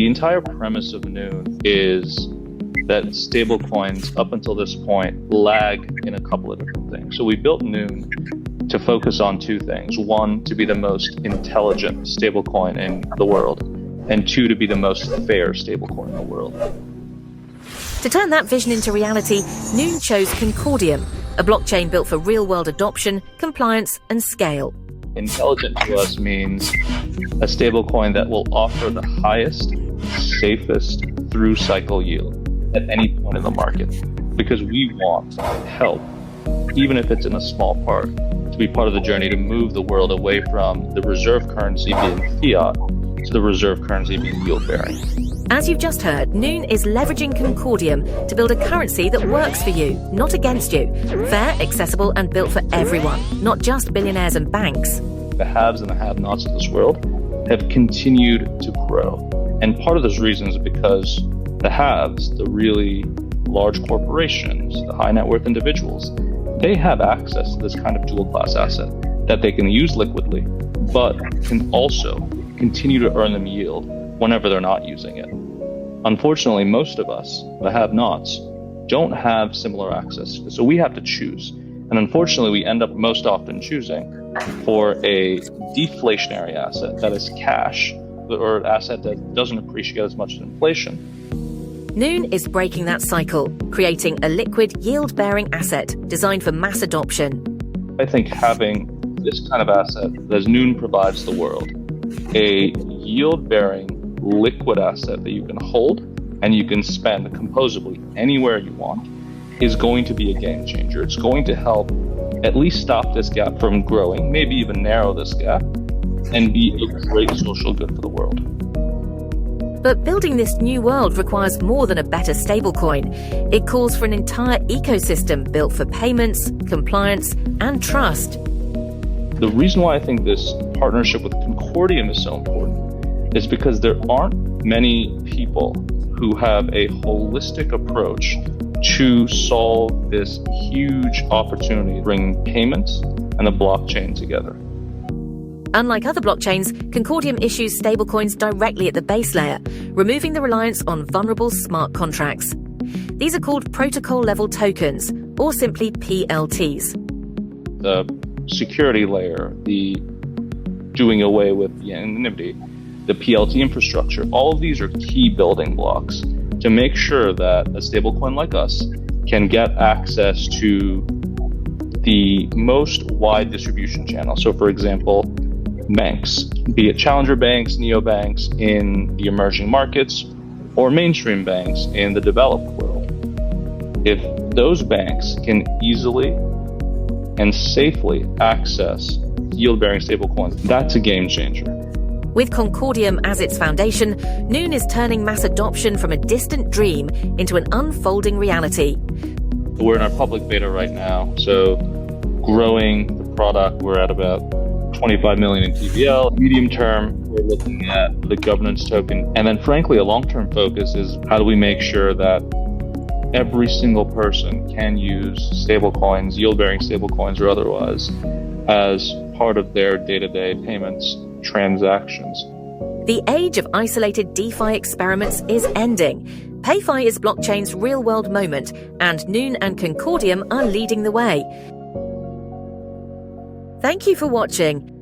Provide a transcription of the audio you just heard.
The entire premise of Noon is that stablecoins up until this point lag in a couple of different things. So we built Noon to focus on two things. One, to be the most intelligent stablecoin in the world, and two, to be the most fair stablecoin in the world. To turn that vision into reality, Noon chose Concordium, a blockchain built for real-world adoption, compliance, and scale. Intelligent to us means a stablecoin that will offer the highest, safest through-cycle yield at any point in the market, because we want help, even if it's in a small part, to be part of the journey to move the world away from the reserve currency being fiat to the reserve currency being yield-bearing. As you've just heard, Noon is leveraging Concordium to build a currency that works for you, not against you. Fair, accessible, and built for everyone, not just billionaires and banks. The haves and the have-nots of this world have continued to grow. And part of this reason is because the haves, the really large corporations, the high net worth individuals, they have access to this kind of dual class asset that they can use liquidly, but can also continue to earn them yield whenever they're not using it. Unfortunately, most of us, the have-nots, don't have similar access. So we have to choose. And unfortunately, we end up most often choosing for a deflationary asset that is cash, or an asset that doesn't appreciate as much as inflation. Noon is breaking that cycle, creating a liquid, yield-bearing asset designed for mass adoption. I think having this kind of asset, as Noon provides the world, a yield-bearing liquid asset that you can hold and you can spend composably anywhere you want, is going to be a game changer. It's going to help at least stop this gap from growing, maybe even narrow this gap, and be a great social good for the world. But building this new world requires more than a better stablecoin. It calls for an entire ecosystem built for payments, compliance, and trust. The reason why I think this partnership with Concordium is so important is because there aren't many people who have a holistic approach to solve this huge opportunity, bringing payments and the blockchain together. Unlike other blockchains, Concordium issues stablecoins directly at the base layer, removing the reliance on vulnerable smart contracts. These are called protocol-level tokens, or simply PLTs. The security layer, the doing away with the anonymity, the PLT infrastructure, all of these are key building blocks to make sure that a stablecoin like us can get access to the most wide distribution channel. So for example, banks, be it challenger banks, neobanks in the emerging markets, or mainstream banks in the developed world. If those banks can easily and safely access yield-bearing stablecoins, that's a game changer. With Concordium as its foundation, Noon is turning mass adoption from a distant dream into an unfolding reality. We're in our public beta right now, so growing the product, we're at about 25 million in TVL. Medium term, we're looking at the governance token. And then frankly, a long-term focus is how do we make sure that every single person can use stablecoins, yield-bearing stablecoins or otherwise, as part of their day-to-day payments transactions. The age of isolated DeFi experiments is ending. PayFi is blockchain's real-world moment, and Noon and Concordium are leading the way. Thank you for watching.